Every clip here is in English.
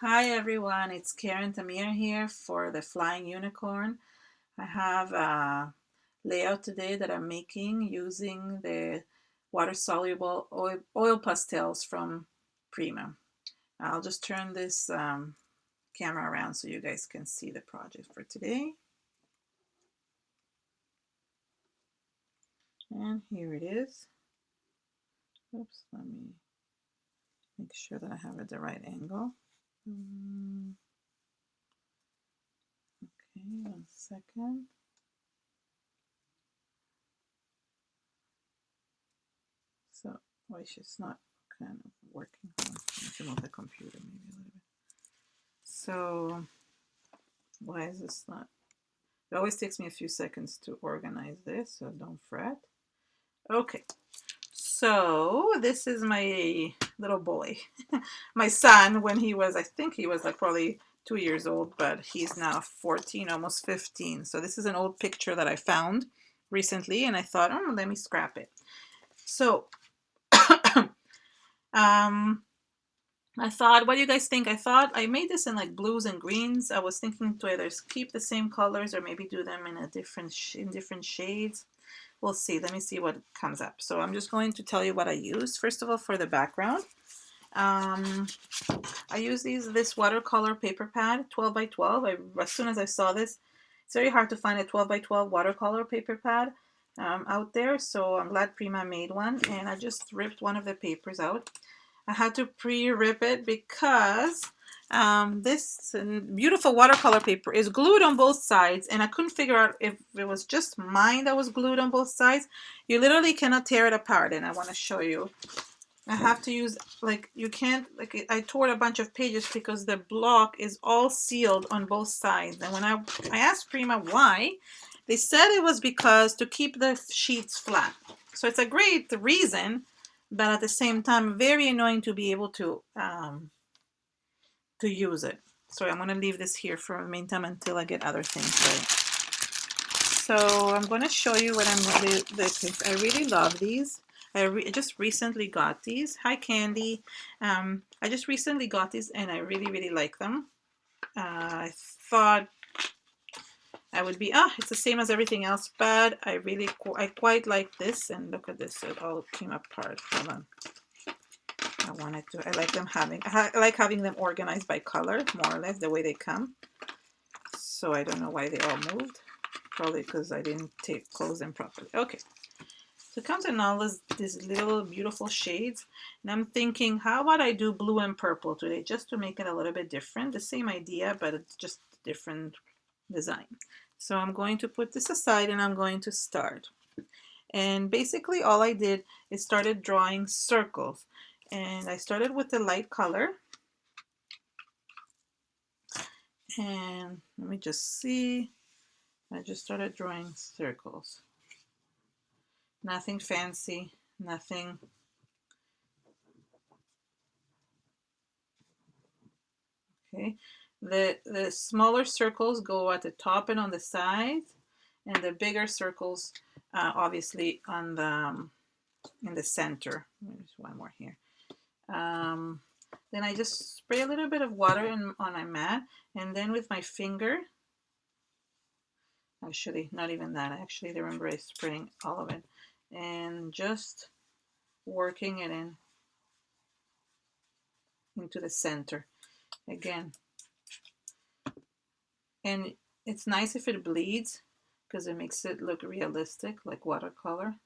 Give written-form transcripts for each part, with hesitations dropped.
Hi everyone, it's Keren Tamir here for the Flying Unicorn. I have a layout today that I'm making using the water-soluble oil pastels from Prima. I'll just turn this camera around so you guys can see the project for today. And here it is. Oops, let me make sure that I have it the right angle. Okay, 1 second. So, why she's not kind of working. I need to move the computer maybe a little bit. So, why is this not? It always takes me a few seconds to organize this, so don't fret. Okay, so this is my little boy, my son when he was, I think he was like probably 2 years old, but he's now 14, almost 15. So this is an old picture that I found recently, and I thought, oh, let me scrap it. So, um, I thought, what do you guys think? I thought I made this in like blues and greens. I was thinking to either keep the same colors or maybe do them in a different different shades. We'll see. Let me see what comes up. So I'm just going to tell you what I used. First of all, for the background, um, I use this watercolor paper pad, 12 by 12. As soon as I saw this, it's very hard to find a 12 by 12 watercolor paper pad out there. So I'm glad Prima made one, and I just ripped one of the papers out. I had to pre-rip it because this beautiful watercolor paper is glued on both sides, and I couldn't figure out if it was just mine that was glued on both sides. You literally cannot tear it apart, and I want to show you. I have to use, like, you can't, like, I tore a bunch of pages because the block is all sealed on both sides. And when I asked Prima why, they said it was because to keep the sheets flat. So it's a great reason, but at the same time, very annoying to be able to use it. So I'm going to leave this here for the meantime until I get other things ready. So I'm going to show you what I'm going to do. I really love these. I just recently got these. Hi, Candy. I just recently got these and I really, really like them. I thought I would be, it's the same as everything else, but I quite like this. And look at this, it all came apart. Hold on. I like I like having them organized by color, more or less, the way they come. So I don't know why they all moved. Probably because I didn't close them properly. Okay. So it comes in all these little beautiful shades. And I'm thinking, how about I do blue and purple today, just to make it a little bit different. The same idea, but it's just different design. So I'm going to put this aside and I'm going to start. And basically all I did is started drawing circles. And I started with the light color. And let me just see. I just started drawing circles. Nothing fancy, nothing. Okay, the smaller circles go at the top and on the sides, and the bigger circles, obviously, on the in the center. There's one more here. Um, then I just spray a little bit of water on my mat, and then with my finger, actually not even that. I actually remember I spraying all of it, and just working it into the center again. And it's nice if it bleeds because it makes it look realistic, like watercolor.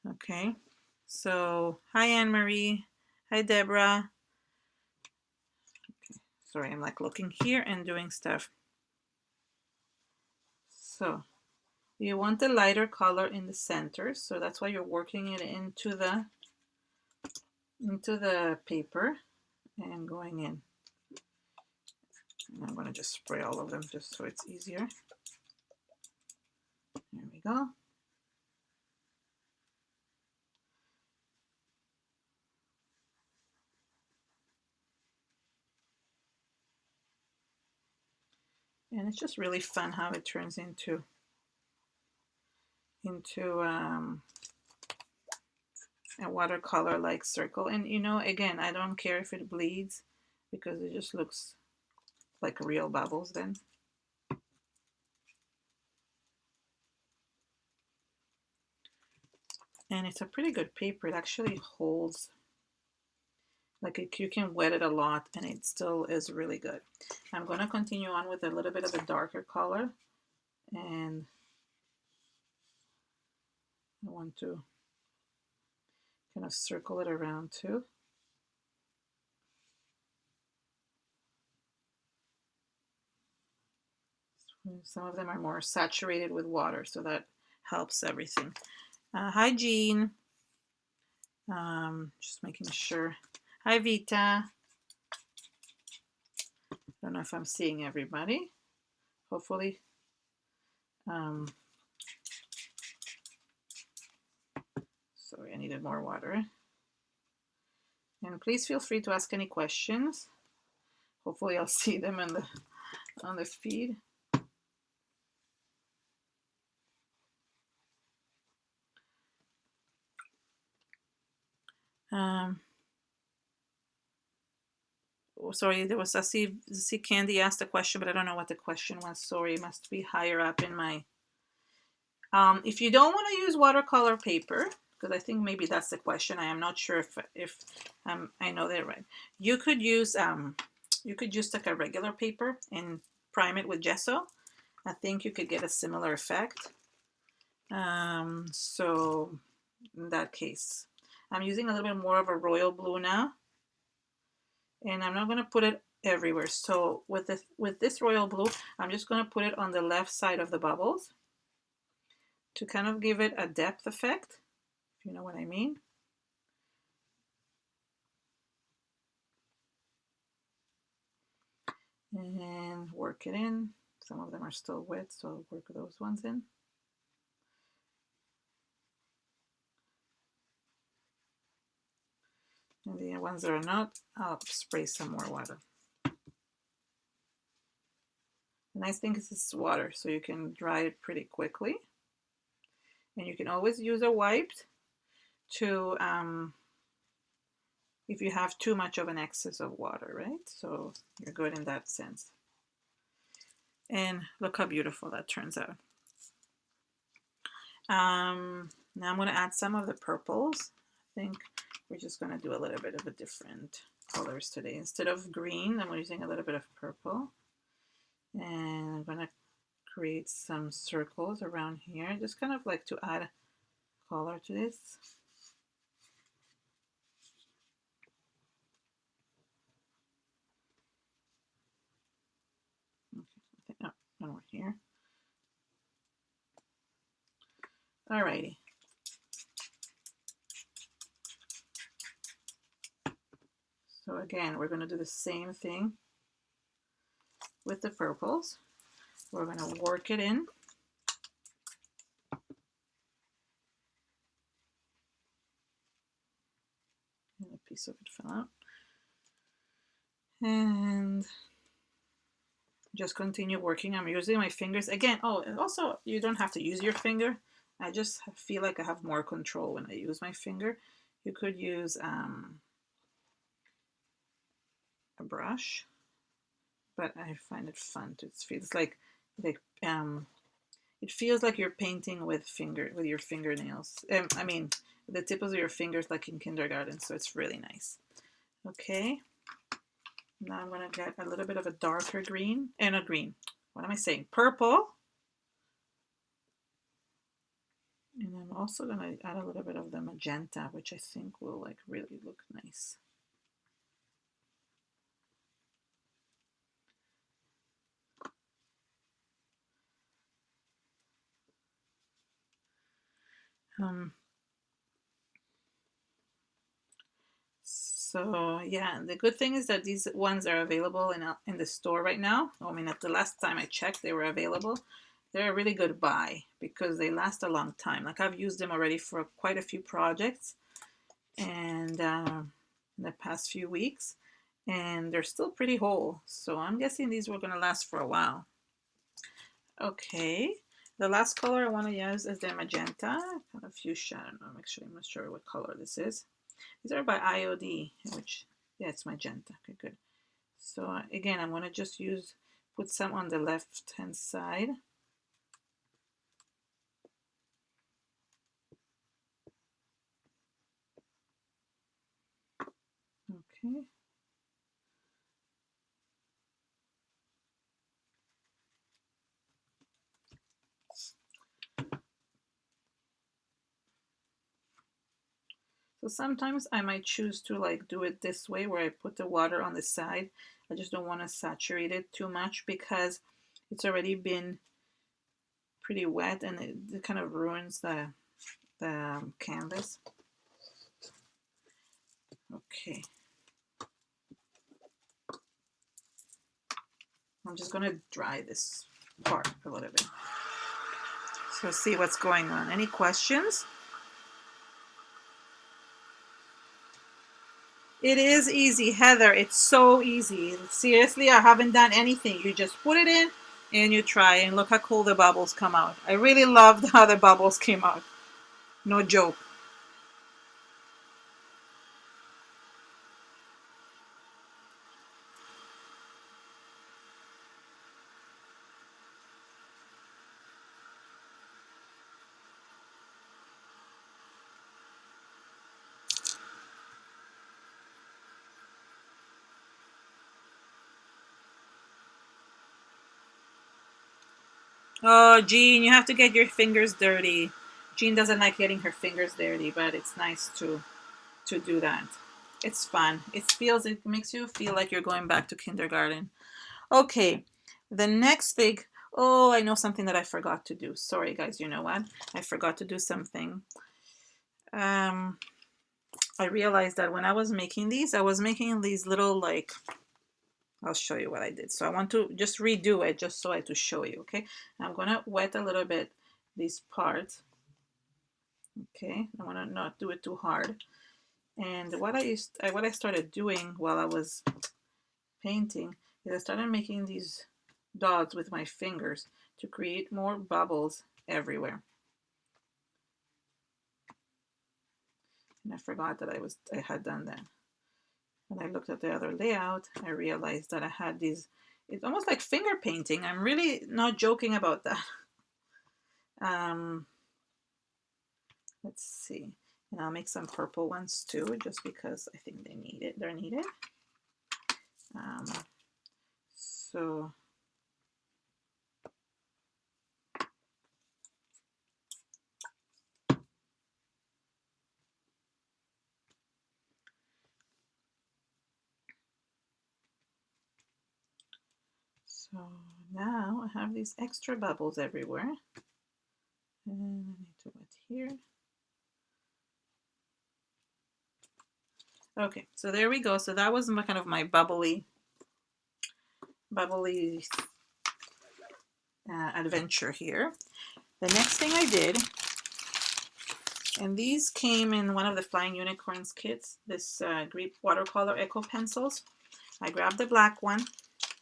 Okay, so hi Anne Marie, hi Deborah. Okay. Sorry, I'm like looking here and doing stuff. So you want the lighter color in the center, so that's why you're working it into the paper and going in. And I'm going to just spray all of them just so it's easier. There we go. And it's just really fun how it turns into a watercolor like circle. And again, I don't care if it bleeds because it just looks like real bubbles then. And it's a pretty good paper. It actually holds, like you can wet it a lot and it still is really good. I'm going to continue on with a little bit of a darker color, and I want to kind of circle it around too. Some of them are more saturated with water, so that helps everything. Hi, Jean. Just making sure. Hi, Vita. Don't know if I'm seeing everybody. Hopefully. Sorry, I needed more water. And please feel free to ask any questions. Hopefully I'll see them on the feed. Sorry, there was, I see Candy asked a question, but I don't know what the question was. Sorry, it must be higher up in my, if you don't want to use watercolor paper, because I think maybe that's the question. I am not sure if I know that right. You could use like a regular paper and prime it with gesso. I think you could get a similar effect. So in that case, I'm using a little bit more of a royal blue now, and I'm not going to put it everywhere. So with this royal blue, I'm just going to put it on the left side of the bubbles to kind of give it a depth effect, if you know what I mean. And work it in. Some of them are still wet, so I'll work those ones in. And the ones that are not, I'll spray some more water. The nice thing is it's water, so you can dry it pretty quickly. And you can always use a wipe to, if you have too much of an excess of water, right? So you're good in that sense. And look how beautiful that turns out. Now I'm going to add some of the purples. I think we're just going to do a little bit of a different colors today. Instead of green, I'm using a little bit of purple. And I'm going to create some circles around here, just kind of like to add color to this. Okay, no, one more here. Alrighty. So again, we're going to do the same thing with the purples. We're going to work it in. And a piece of it fell out. And just continue working. I'm using my fingers again. Oh, and also you don't have to use your finger. I just feel like I have more control when I use my finger. You could use a brush, but I find it fun. It feels like it feels like you're painting with your fingernails. I mean, the tips of your fingers, like in kindergarten. So it's really nice. Okay. Now I'm gonna get a little bit of a darker green and a green. What am I saying? Purple. And I'm also gonna add a little bit of the magenta, which I think will like really look nice. So yeah, the good thing is that these ones are available in the store right now. I mean, at the last time I checked, they were available. They're a really good buy because they last a long time. Like I've used them already for quite a few projects, and in the past few weeks, and they're still pretty whole. So I'm guessing these were gonna last for a while. Okay, the last color I want to use is the magenta, kind of fuchsia. I don't know, actually I'm not sure what color this is. These are by IOD, which, yeah, it's magenta. Okay, good. So again, I'm going to just put some on the left hand side. Okay. So sometimes I might choose to like do it this way where I put the water on the side. I just don't want to saturate it too much because it's already been pretty wet and it kind of ruins the canvas. Okay. I'm just going to dry this part a little bit. So see what's going on. Any questions? It is easy, Heather. It's so easy. Seriously, I haven't done anything. You just put it in and you try and look how cool the bubbles come out. I really loved how the bubbles came out. No joke. Oh, Jean, you have to get your fingers dirty. Jean doesn't like getting her fingers dirty, but it's nice to do that. It's fun. It makes you feel like you're going back to kindergarten. Okay, the next thing. Oh, I know something that I forgot to do. Sorry, guys. You know what? I forgot to do something. I realized that when I was making these, I was making these little like. I'll show you what I did. So I want to just redo it just so I to show you. Okay, I'm gonna wet a little bit these parts. Okay, I want to not do it too hard. And what I started doing while I was painting is I started making these dots with my fingers to create more bubbles everywhere. And I forgot that I had done that. When I looked at the other layout, I realized that I had these. It's almost like finger painting. I'm really not joking about that. Um, let's see. And I'll make some purple ones too, just because I think they need it. They're needed. Um, so So now I have these extra bubbles everywhere. And I need to wet here. Okay, so there we go. So that was my kind of my bubbly adventure here. The next thing I did, and these came in one of the Flying Unicorns kits, this Greek Watercolor Echo pencils. I grabbed the black one,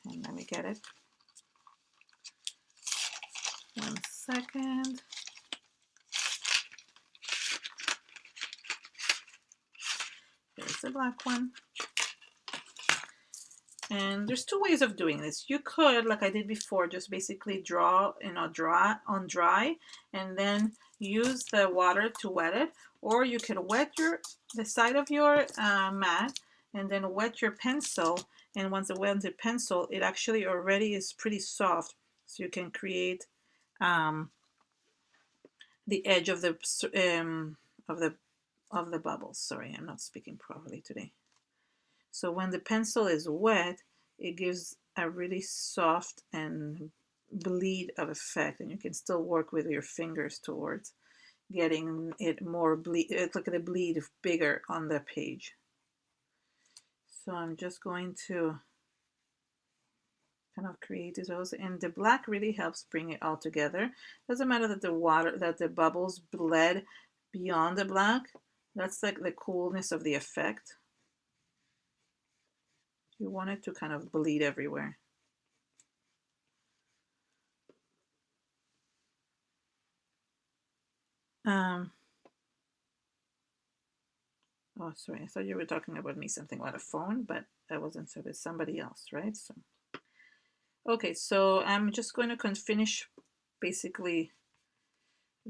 and let me get it. 1 second. There's the black one. And there's two ways of doing this. You could, like I did before, just basically draw, on dry, and then use the water to wet it. Or you could wet the side of your mat and then wet your pencil. And once it wets the pencil, it actually already is pretty soft, so you can create the edge of of the of the bubbles. Sorry, I'm not speaking properly today. So when the pencil is wet, it gives a really soft and bleed of effect, and you can still work with your fingers towards getting it more bleed. It's like the bleed bigger on the page. So I'm just going to kind of create those, and the black really helps bring it all together. Doesn't matter that the bubbles bled beyond the black. That's like the coolness of the effect. You want it to kind of bleed everywhere. Oh, sorry. I thought you were talking about me, something about a phone, but that wasn't, so it's somebody else, right? So, okay, so I'm just going to finish basically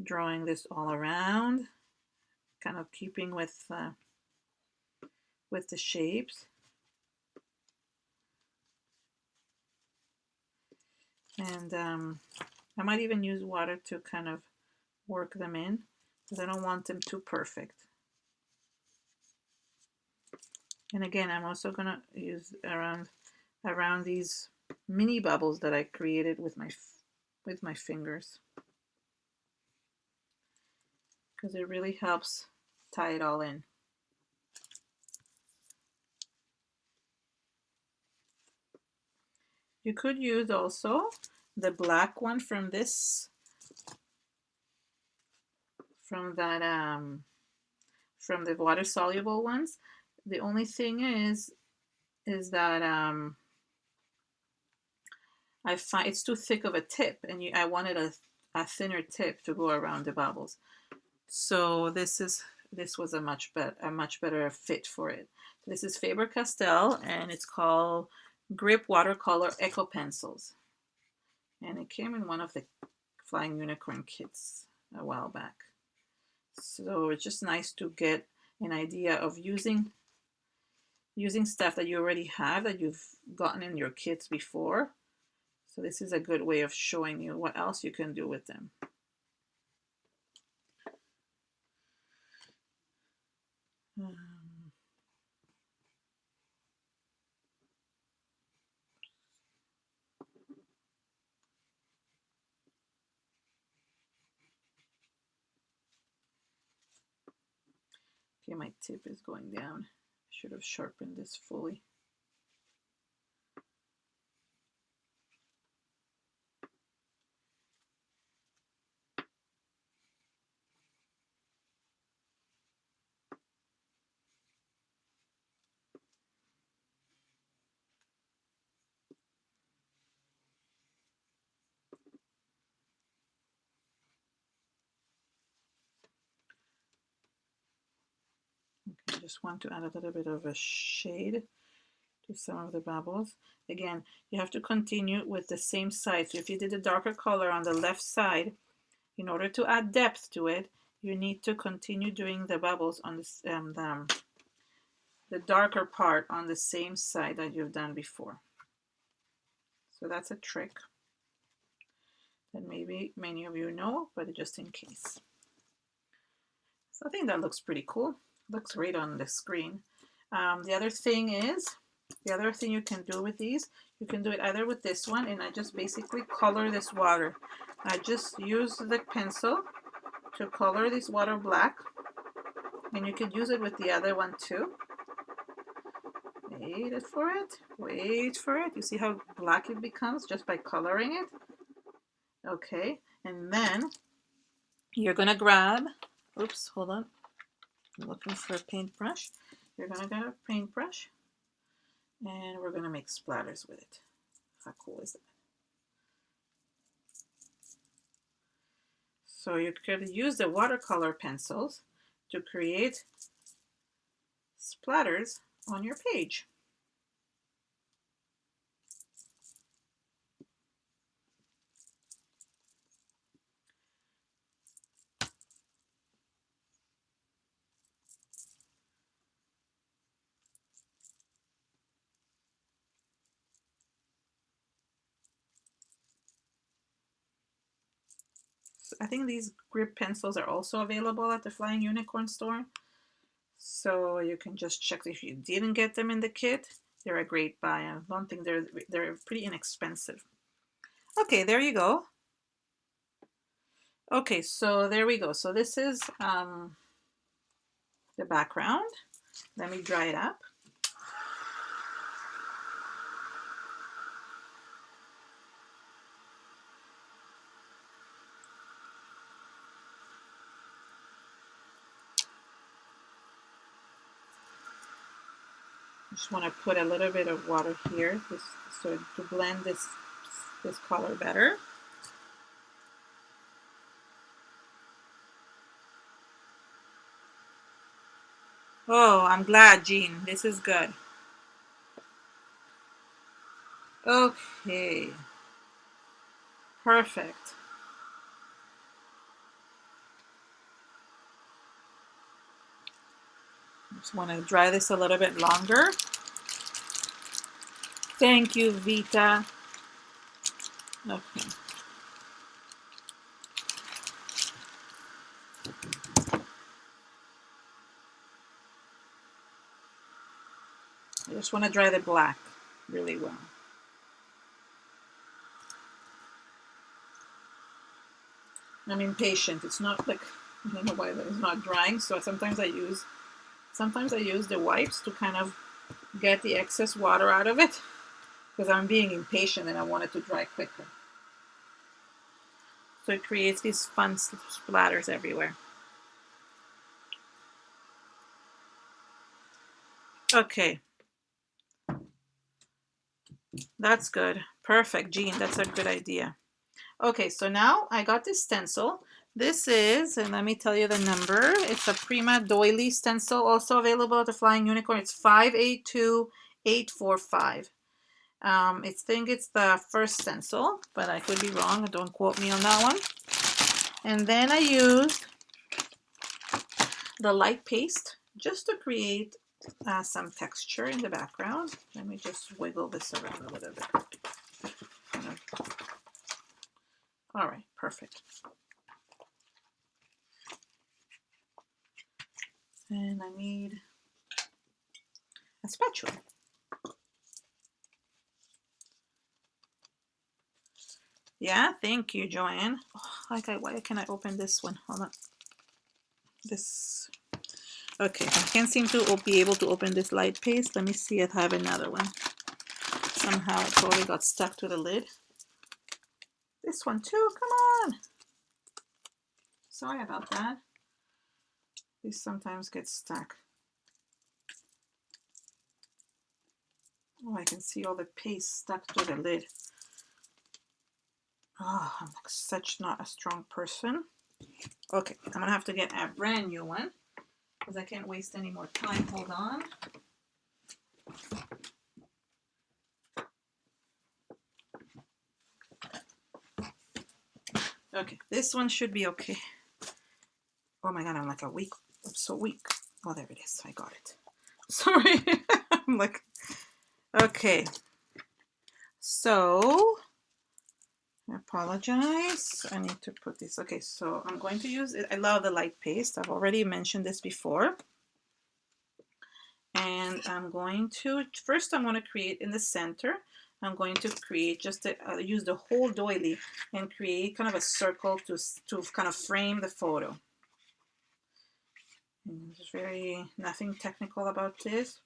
drawing this all around, kind of keeping with the shapes. And I might even use water to kind of work them in, because I don't want them too perfect. And again, I'm also gonna use around these mini bubbles that I created with my fingers, because it really helps tie it all in. You could use also the black one from this, from the water soluble ones. The only thing is that I find it's too thick of a tip, and I wanted a thinner tip to go around the bubbles. So this was a much better fit for it. This is Faber-Castell, and it's called Grip Watercolor Eco Pencils, and it came in one of the Flying Unicorn kits a while back. So it's just nice to get an idea of using stuff that you already have, that you've gotten in your kits before. So this is a good way of showing you what else you can do with them. Okay, my tip is going down. Should have sharpened this fully. Okay, I just want to add a little bit of a shade to some of the bubbles. Again, you have to continue with the same side. So if you did a darker color on the left side, in order to add depth to it, you need to continue doing the bubbles on this, the darker part on the same side that you've done before. So that's a trick that maybe many of you know, but just in case. So I think that looks pretty cool. Looks great on the screen. The other thing you can do with these, you can do it either with this one, and I just basically color this water. I just use the pencil to color this water black, and you could use it with the other one too. Wait for it. You see how black it becomes just by coloring it? Okay, and then you're gonna grab, oops, hold on. I'm looking for a paintbrush. You're gonna get a paintbrush, and we're gonna make splatters with it. How cool is that? So you could use the watercolor pencils to create splatters on your page. So I think these grip pencils are also available at the Flying Unicorn store. So you can just check if you didn't get them in the kit. They're a great buy. I don't think they're pretty inexpensive. Okay, there you go. Okay, so there we go. So this is the background. Let me dry it up. Just want to put a little bit of water here, so to blend this color better. Oh, I'm glad, Jean. This is good. Okay. Perfect. Just want to dry this a little bit longer. Thank you, Vita. Okay. I just want to dry the black really well. I'm impatient. It's not like, I don't know why it's not drying. So sometimes I use the wipes to kind of get the excess water out of it because I'm being impatient and I want it to dry quicker. So it creates these fun splatters everywhere. Okay. That's good. Perfect, Jean. That's a good idea. Okay, so now I got this stencil. This is, and let me tell you the number. It's a Prima Doily stencil, also available at the Flying Unicorn. It's 582845. I think it's the first stencil, but I could be wrong. Don't quote me on that one. And then I used the light paste just to create some texture in the background. Let me just wiggle this around a little bit. All right, perfect. And I need a spatula. Yeah, thank you, Joanne. Oh, why can I open this one? Hold on. This. Okay, I can't seem to be able to open this light paste. Let me see if I have another one. Somehow it probably got stuck to the lid. This one too, come on. Sorry about that. These sometimes get stuck. Oh, I can see all the paste stuck to the lid. Oh, I'm like such not a strong person. Okay, I'm gonna have to get a brand new one because I can't waste any more time. Hold on. Okay, this one should be okay. Oh my god, I'm like I'm so weak. Oh, there it is. I got it. Sorry. I'm like, okay. So, I apologize. I need to put this. Okay, so I'm going to use it. I love the light paste. I've already mentioned this before. And I'm going to, first I'm going to create in the center. I'm going to create use the whole doily and create kind of a circle to kind of frame the photo. And there's nothing technical about this.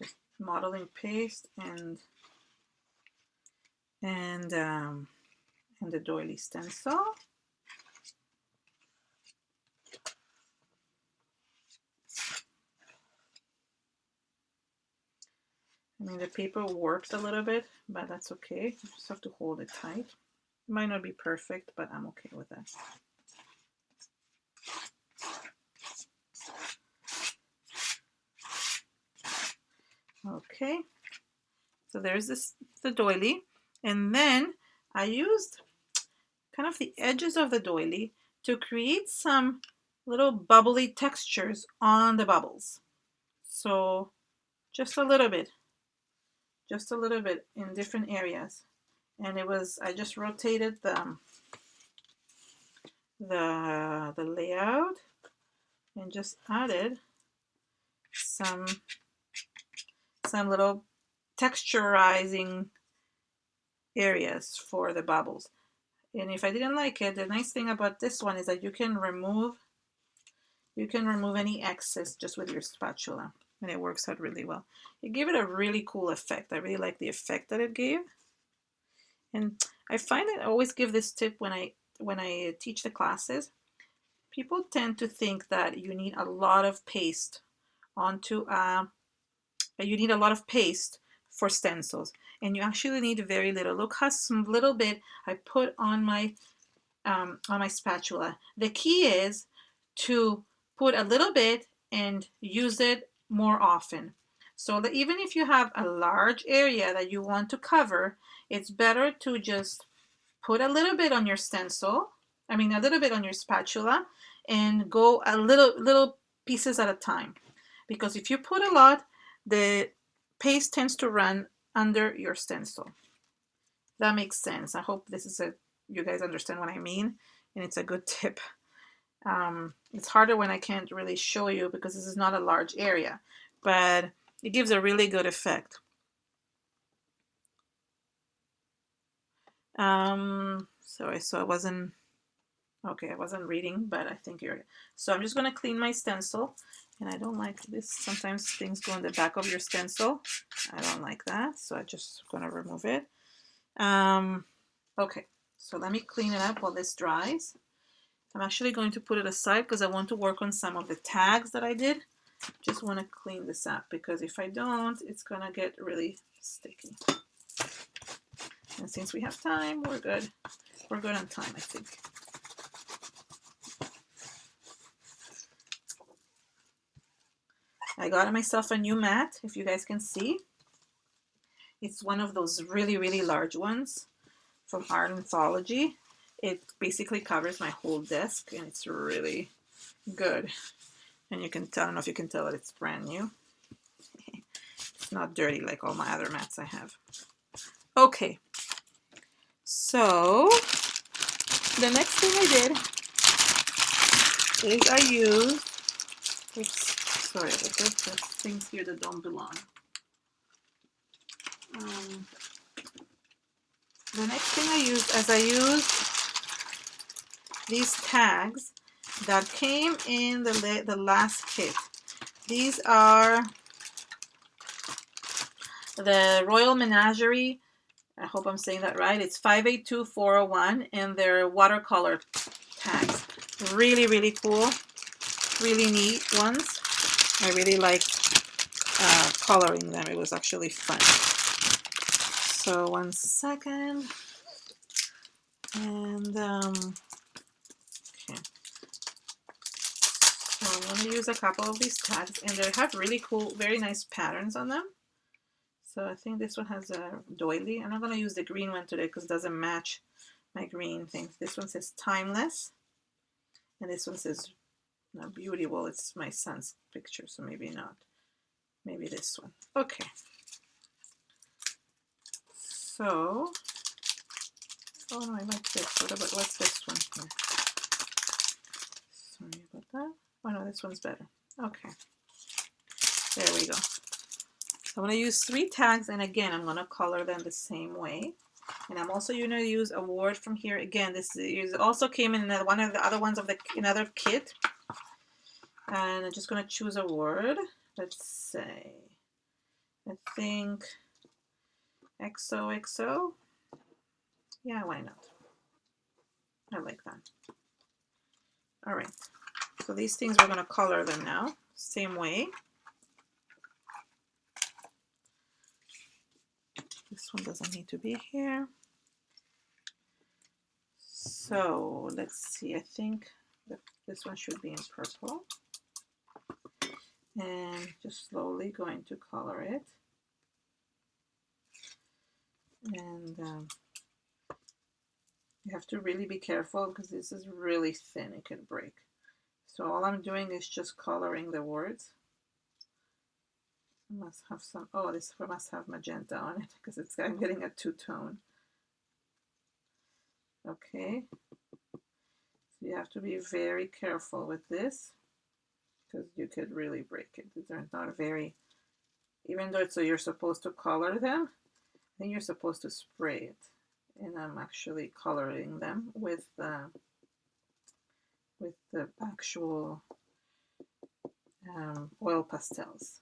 Just modeling paste and the doily stencil. I mean, the paper warps a little bit, but that's okay. You just have to hold it tight. It might not be perfect, but I'm okay with that. Okay, so there's the doily, and then I used kind of the edges of the doily to create some little bubbly textures on the bubbles. So just a little bit in different areas. And I just rotated the layout and just added some little texturizing areas for the bubbles. And if I didn't like it, the nice thing about this one is that you can remove any excess just with your spatula, and it works out really well. It gave it a really cool effect. I really like the effect that it gave. And I find that I always give this tip when I teach the classes. People tend to think that you need a lot of paste for stencils, and you actually need very little. Look how little bit I put on my spatula. The key is to put a little bit and use it more often. So that even if you have a large area that you want to cover, it's better to just put a little bit on your stencil, a little bit on your spatula, and go a little pieces at a time. Because if you put a lot, the paste tends to run under your stencil. That makes sense. I hope you guys understand what I mean, and it's a good tip. It's harder when I can't really show you because this is not a large area, but it gives a really good effect. Sorry, so I wasn't reading, but I think you're. So I'm just gonna clean my stencil, and I don't like this. Sometimes things go in the back of your stencil. I don't like that, so I'm just gonna remove it. Okay, so let me clean it up while this dries. I'm actually going to put it aside because I want to work on some of the tags that I did. Just want to clean this up because if I don't, it's gonna get really sticky. And since we have time, we're good. We're good on time, I think. I got myself a new mat, if you guys can see. It's one of those really, really large ones from Art Anthology. It basically covers my whole desk, and it's really good. And you can tell, I don't know if you can tell that it's brand new. It's not dirty like all my other mats I have. Okay, so the next thing I did is I used, sorry, but there's things here that don't belong. The next thing I used these tags that came in the last kit. These are the Royal Menagerie. I hope I'm saying that right. It's 582401, and they're watercolor tags. Really, really cool. Really neat ones. I really liked coloring them. It was actually fun. So 1 second. And okay. So I'm going to use a couple of these tags, and they have really cool, very nice patterns on them. So I think this one has a doily. I'm not going to use the green one today because it doesn't match my green thing. This one says timeless, and this one says beauty. Well, it's my son's picture, so maybe not. Maybe this one. Okay. So, oh no, I like this. What's this one here? Sorry about that. Oh no, this one's better. Okay. There we go. So I'm going to use 3 tags, and again, I'm going to color them the same way. And I'm also going to use a word from here. Again, this also came in one of the other ones of another kit. And I'm just going to choose a word. Let's say, I think XOXO. Yeah, why not? I like that. All right. So these things, we're going to color them now. Same way. This one doesn't need to be here. So let's see. I think that this one should be in purple. And just slowly going to color it. And you have to really be careful because this is really thin. It can break. So all I'm doing is just coloring the words. It must have some, oh, this must have magenta on it because I'm getting a 2-tone. Okay. So you have to be very careful with this because you could really break it. They're not very, even though you're supposed to color them, I think you're supposed to spray it. And I'm actually coloring them with the actual oil pastels.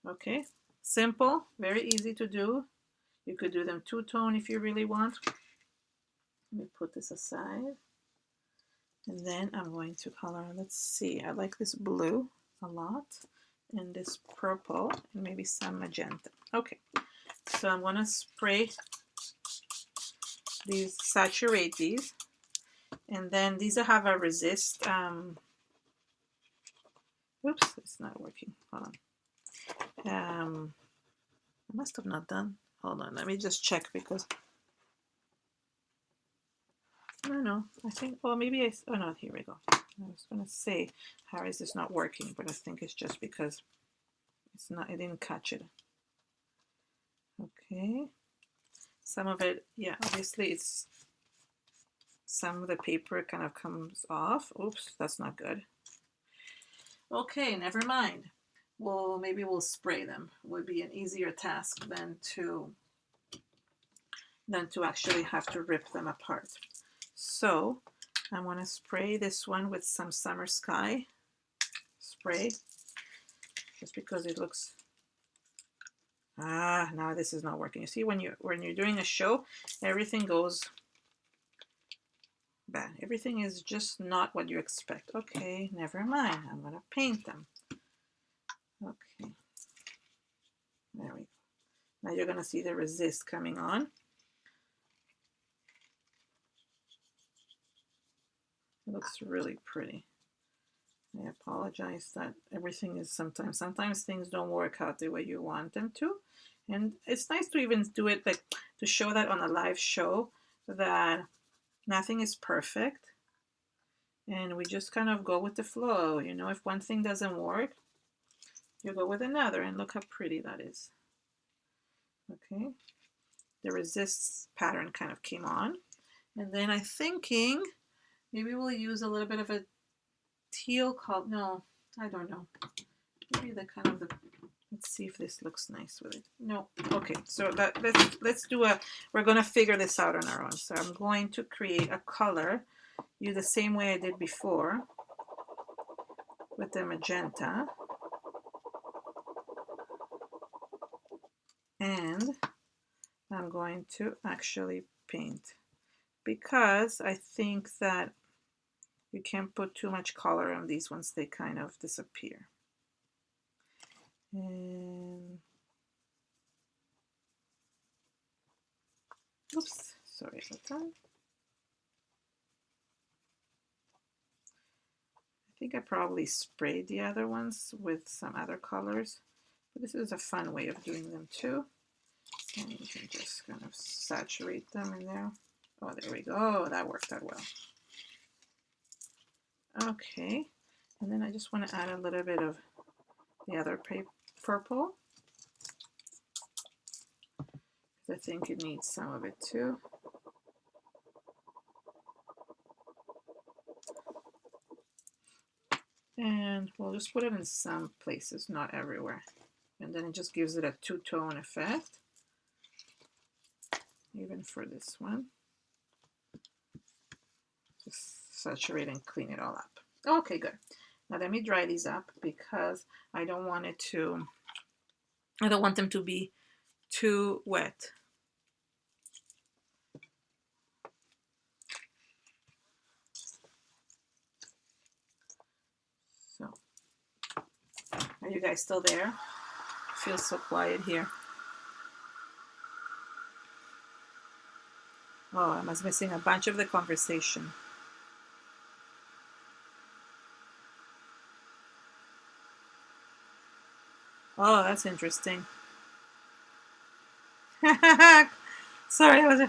Okay, simple, very easy to do. You could do them 2-tone if you really want. Let me put this aside. And then I'm going to color, let's see, I like this blue a lot, and this purple, and maybe some magenta. Okay, so I'm going to spray these, saturate these, and then these have a resist Oops, it's not working. Hold on. I must have not done. Hold on, let me just check because I don't know. I think, well, maybe oh no, here we go. I was gonna say, how is this not working? But I think it's just because it's not, I didn't catch it. Okay. Some of it, yeah, obviously it's, some of the paper kind of comes off. Oops, that's not good. Okay, never mind. Well, maybe we'll spray them. It would be an easier task than to actually have to rip them apart. So I want to spray this one with some Summer Sky spray, just because it looks, now this is not working. You see, when you're doing a show, everything goes bad. Everything is just not what you expect. Okay, never mind. I'm gonna paint them. Okay, there we go. Now you're gonna see the resist coming on. It looks really pretty. I apologize that everything is sometimes things don't work out the way you want them to. And it's nice to even do it, like, to show that on a live show, that nothing is perfect. And we just kind of go with the flow. You know, if one thing doesn't work, you go with another, and look how pretty that is. Okay. The resist pattern kind of came on. And then I'm thinking maybe we'll use a little bit of a teal color. No, I don't know. Maybe the kind of the, let's see if this looks nice with it. No. Okay, so that let's do a, we're gonna figure this out on our own. So I'm going to create a color, use the same way I did before with the magenta. And I'm going to actually paint, because I think that you can't put too much color on these ones, they kind of disappear. And oops, sorry about that. I think I probably sprayed the other ones with some other colors, but this is a fun way of doing them too. And you can just kind of saturate them in there. Oh, there we go. That worked out well. Okay, and then I just want to add a little bit of the other purple, because I think it needs some of it too. And we'll just put it in some places, not everywhere. And then it just gives it a two-tone effect, even for this one. Just saturate and clean it all up. Okay, good. Now let me dry these up, because I don't want them to be too wet. So, are you guys still there? It feels so quiet here. Oh, I was missing a bunch of the conversation. Oh, that's interesting. Sorry, I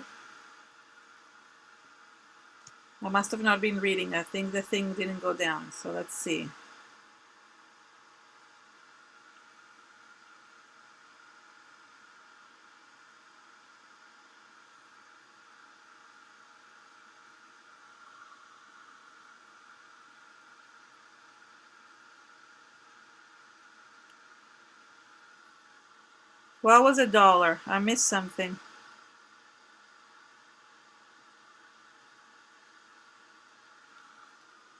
must have not been reading. I think the thing didn't go down. So let's see. What was $1? I missed something.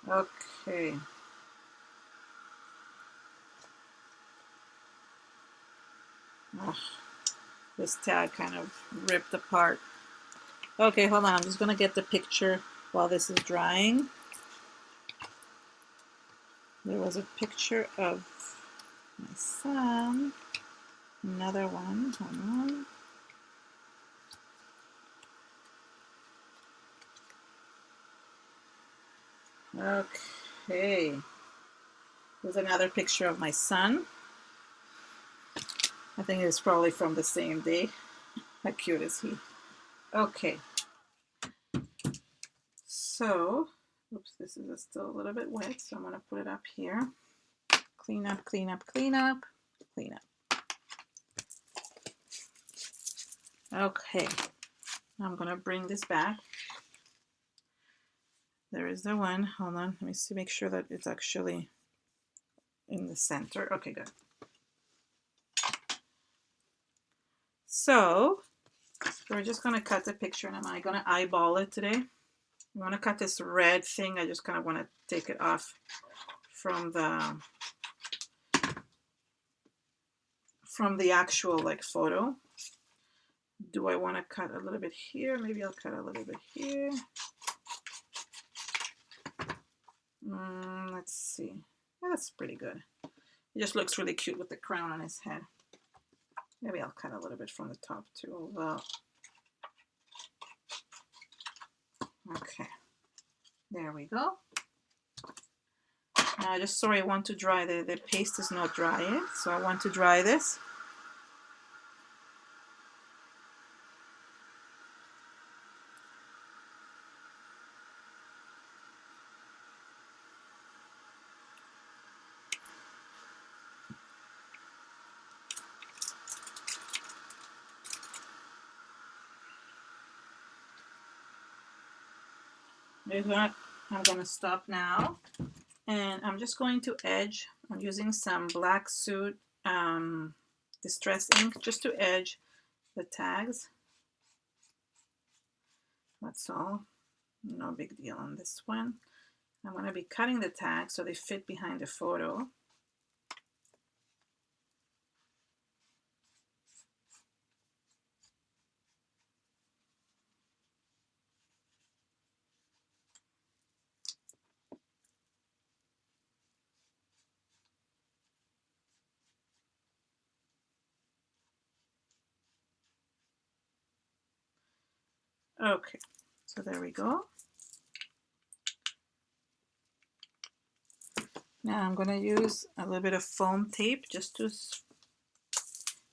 Okay. Ugh, this tag kind of ripped apart. Okay, hold on. I'm just going to get the picture while this is drying. There was a picture of my son. Another one. Hold on. Okay. Here's another picture of my son. I think it's probably from the same day. How cute is he? Okay. So, oops, this is still a little bit wet, so I'm going to put it up here. Clean up, clean up, clean up, clean up. Okay. I'm going to bring this back. There is the one. Hold on. Let me see, make sure that it's actually in the center. Okay, good. So we're just going to cut the picture, and I'm going to eyeball it today. I want to cut this red thing. I just kind of want to take it off from the actual like photo. Do I want to cut a little bit here? Maybe I'll cut a little bit here. Let's see. That's pretty good. It just looks really cute with the crown on his head. Maybe I'll cut a little bit from the top too. Okay. There we go. Now, just sorry, I want to dry. The paste is not dry yet, so I want to dry this. I'm gonna stop now, and I'm just going to edge. I'm using some black suit distress ink just to edge the tags. That's all. No big deal on this one. I'm going to be cutting the tags so they fit behind the photo. Okay, so there we go. Now I'm going to use a little bit of foam tape just to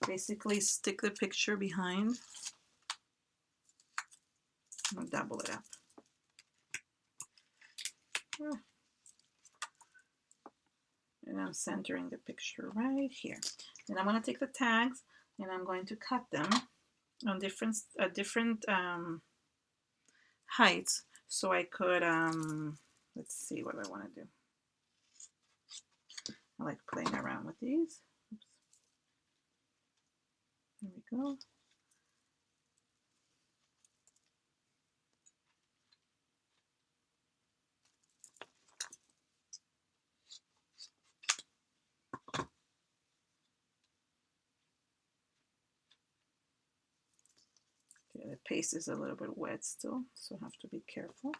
basically stick the picture behind. I'm going to double it up. And I'm centering the picture right here. And I'm going to take the tags and I'm going to cut them on different heights, so I could let's see what I want to do. I like playing around with these. Oops. There we go. Okay, the paste is a little bit wet still, so I have to be careful.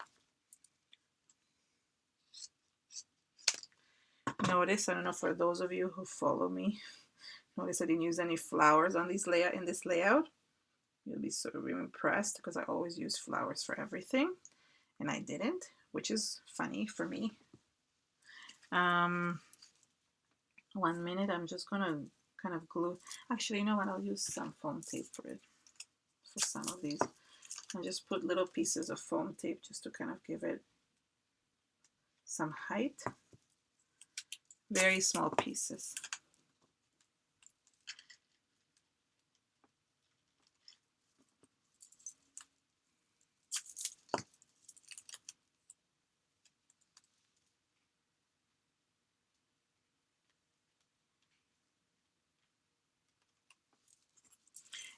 Notice, I don't know, for those of you who follow me, notice I didn't use any flowers on these in this layout. You'll be sort of impressed because I always use flowers for everything, and I didn't, which is funny for me. 1 minute, I'm just gonna kind of glue. Actually, you know what? I'll use some foam tape for it, for some of these. I just put little pieces of foam tape just to kind of give it some height. Very small pieces.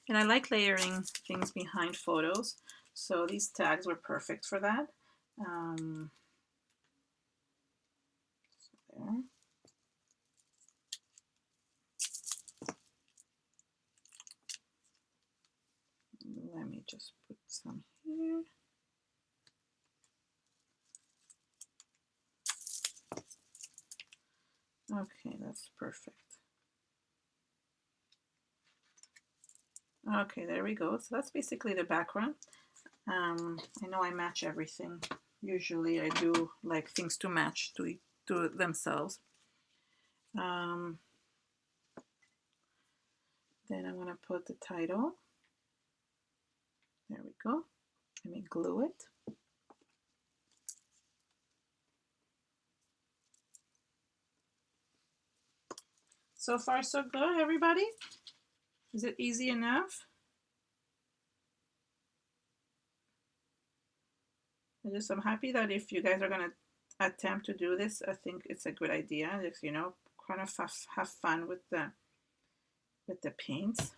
And I like layering things behind photos, so these tags were perfect for that. So there. Let me just put some here. Okay, that's perfect. Okay, there we go. So that's basically the background. I know I match everything. Usually I do like things to match to themselves. Um, then I'm going to put the title. There we go. Let me glue it. So far, so good, everybody? Is it easy enough? I'm happy that if you guys are going to attempt to do this, I think it's a good idea. Just, you know, kind of have fun with the paints.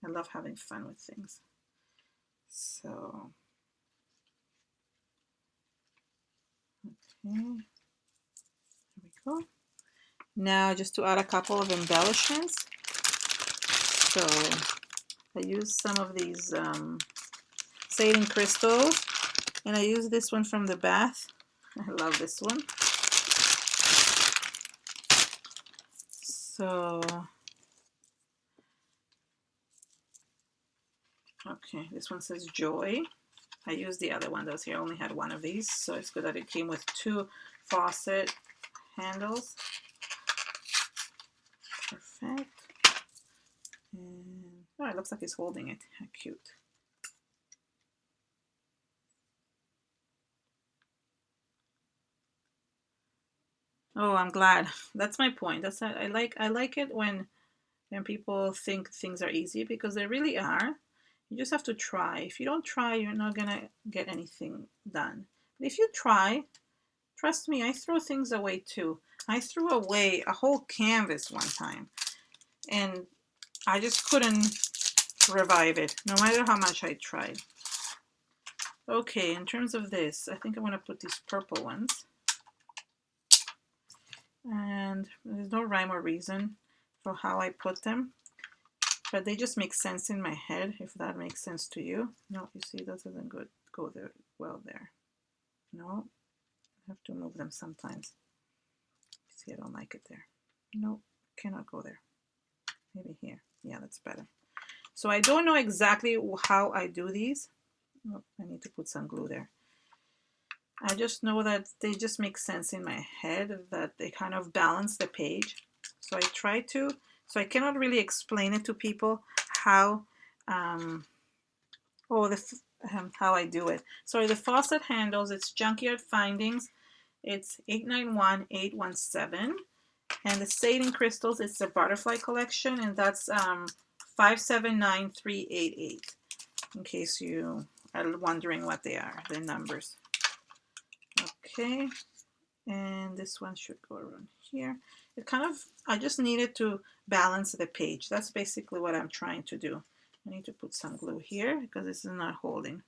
I love having fun with things. So, okay, there we go. Now, just to add a couple of embellishments. So, I use some of these satin crystals, and I use this one from the bath. I love this one. So, okay, this one says joy. I used the other one that was here. I only had one of these, so it's good that it came with 2 faucet handles. Perfect. And oh, it looks like he's holding it. How cute. Oh, I'm glad. That's my point. I like it when people think things are easy, because they really are. You just have to try. If you don't try, you're not gonna get anything done. But if you try, trust me, I throw things away too. I threw away a whole canvas one time, and I just couldn't revive it, no matter how much I tried. Okay, in terms of this, I think I'm gonna put these purple ones. And there's no rhyme or reason for how I put them, but they just make sense in my head, if that makes sense to you. No, you see, that doesn't go there well there. No, I have to move them sometimes. See, I don't like it there. No, cannot go there. Maybe here. Yeah, that's better. So I don't know exactly how I do these. Oh, I need to put some glue there. I just know that they just make sense in my head, that they kind of balance the page. So I try to, so I cannot really explain it to people how, how I do it. So the faucet handles, it's Junkyard Findings. It's 891817. And the satin crystals, it's the Butterfly Collection, and that's 579388. In case you are wondering what they are, the numbers. Okay, and this one should go around here. It kind of, I just needed to balance the page. That's basically what I'm trying to do. I need to put some glue here because this is not holding.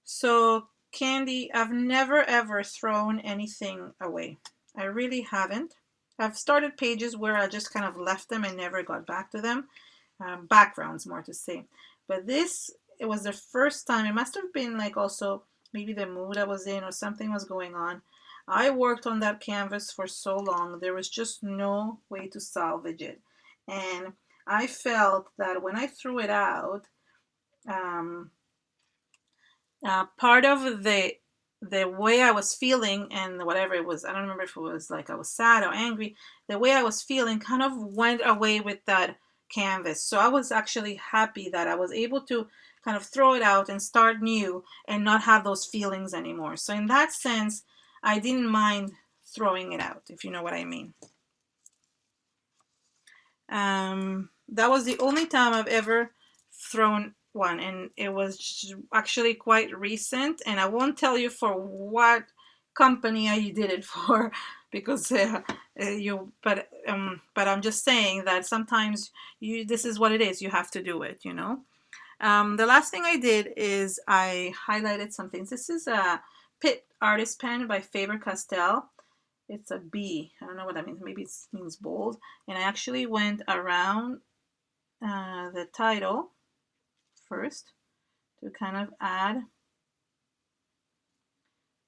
So Candy, I've never ever thrown anything away. I really haven't. I've started pages where I just kind of left them and never got back to them. Backgrounds, more to say. But this, it was the first time. It must have been like also maybe the mood I was in or something was going on. I worked on that canvas for so long. There was just no way to salvage it. And I felt that when I threw it out, um, part of the way I was feeling and whatever it was, I don't remember if it was like I was sad or angry, the way I was feeling kind of went away with that canvas. So I was actually happy that I was able to kind of throw it out and start new and not have those feelings anymore. So in that sense, I didn't mind throwing it out, if you know what I mean. That was the only time I've ever thrown one, and it was actually quite recent, and I won't tell you for what company I did it for, because but I'm just saying that sometimes this is what it is, you have to do it, you know. The last thing I did is I highlighted some things. This is a Pitt Artist Pen by Faber-Castell. It's a B. I don't know what that means. Maybe it means bold. And I actually went around the title first to kind of add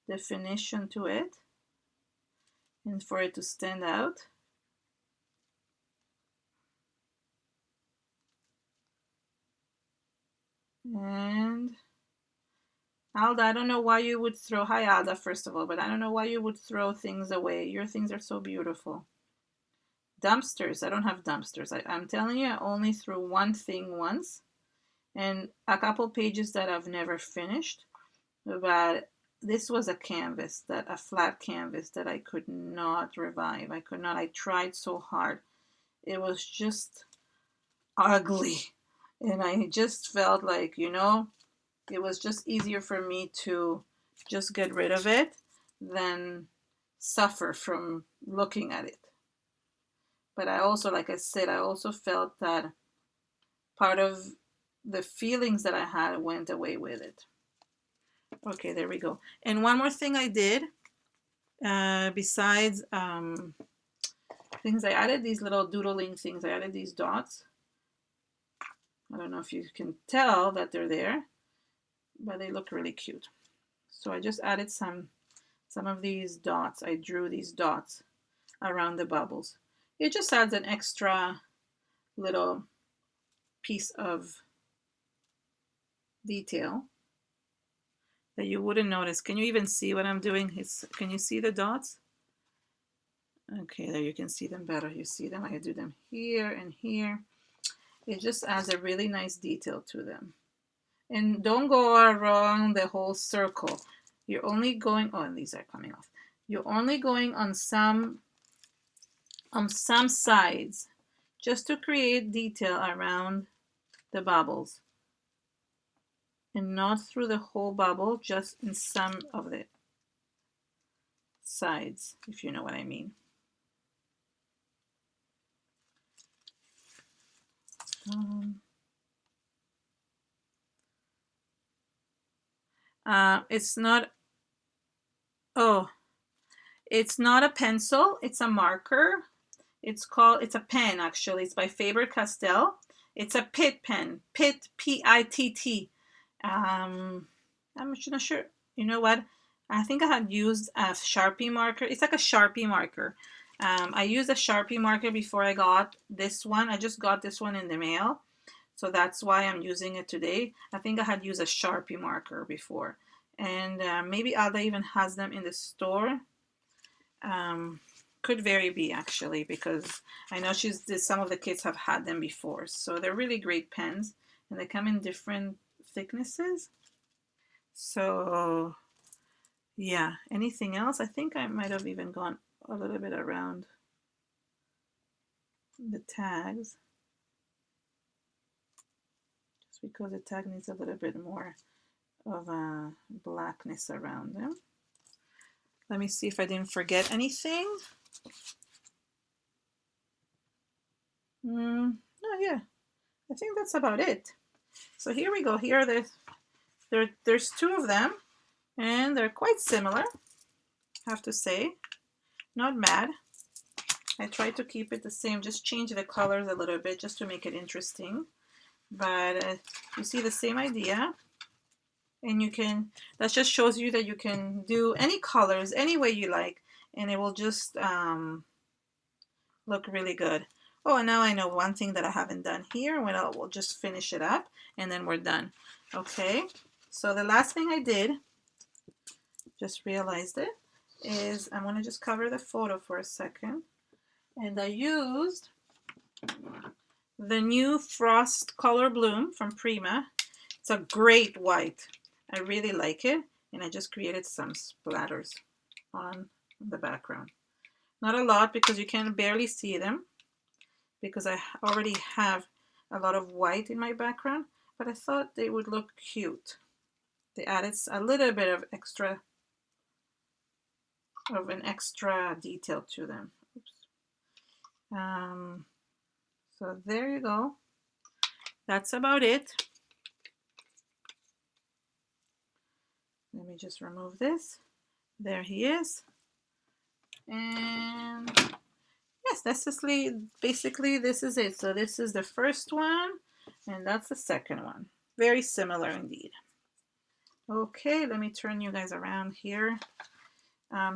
definition to it and for it to stand out. And Alda, I don't know why you would throw, hi Alda, first of all, but I don't know why you would throw things away. Your things are so beautiful. Dumpsters, I don't have dumpsters. I'm telling you, I only threw one thing once and a couple pages that I've never finished. But this was a canvas, a flat canvas that I could not revive. I could not, I tried so hard. It was just ugly. And I just felt like, it was just easier for me to just get rid of it than suffer from looking at it. But I also, like I said, I also felt that part of the feelings that I had went away with it. Okay, there we go. And one more thing I did, besides things, I added these little doodling things. I added these dots. I don't know if you can tell that they're there, but they look really cute. So I just added some of these dots. I drew these dots around the bubbles. It just adds an extra little piece of detail that you wouldn't notice. Can you even see what I'm doing? Can you see the dots? Okay, there you can see them better. You see them? I do them here and here. It just adds a really nice detail to them. And don't go around the whole circle. You're only going, oh, and these are coming off. You're only going on some sides just to create detail around the bubbles. And not through the whole bubble, just in some of the sides, if you know what I mean. It's not, oh, it's not a pencil, it's a marker. It's a pen actually. It's by Faber-Castell. It's a Pitt pen, Pitt, P-I-T-T. I'm not sure. You know what? I think I had used a Sharpie marker. It's like a Sharpie marker. I used a Sharpie marker before I got this one. I just got this one in the mail. So that's why I'm using it today. I think I had used a Sharpie marker before. And maybe Alda even has them in the store. Could very be actually, because I know some of the kids have had them before. So they're really great pens. And they come in different thicknesses. So yeah, anything else? I think I might have even gone a little bit around the tags, just because the tag needs a little bit more of a blackness around them. Let me see if I didn't forget anything. Oh yeah, I think that's about it. So here we go. Here there's two of them, and they're quite similar, I have to say. Not bad. I tried to keep it the same, just change the colors a little bit just to make it interesting. But you see the same idea. And that just shows you that you can do any colors any way you like, and it will just look really good. Oh, and now I know one thing that I haven't done here. We'll just finish it up and then we're done. Okay, so the last thing I did, just realized it, is I'm going to just cover the photo for a second. And I used the new Frost Color Bloom from Prima. It's a great white. I really like it. And I just created some splatters on the background. Not a lot because you can barely see them, because I already have a lot of white in my background, but I thought they would look cute. They added a little bit of an extra detail to them. Oops. So there you go. That's about it. Let me just remove this. There he is. And yes, that's just basically this is it. So this is the first one, and that's the second one. Very similar indeed. Okay, let me turn you guys around here.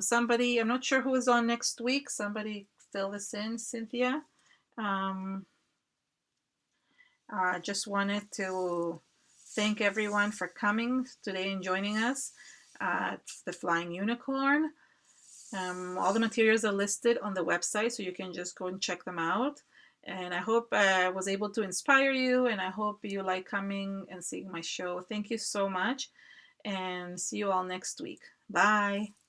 Somebody, I'm not sure who is on next week. Somebody fill this in, Cynthia. I just wanted to thank everyone for coming today and joining us at the Flying Unicorn. All the materials are listed on the website, so you can just go and check them out. And I hope I was able to inspire you, and I hope you like coming and seeing my show. Thank you so much, and see you all next week. Bye.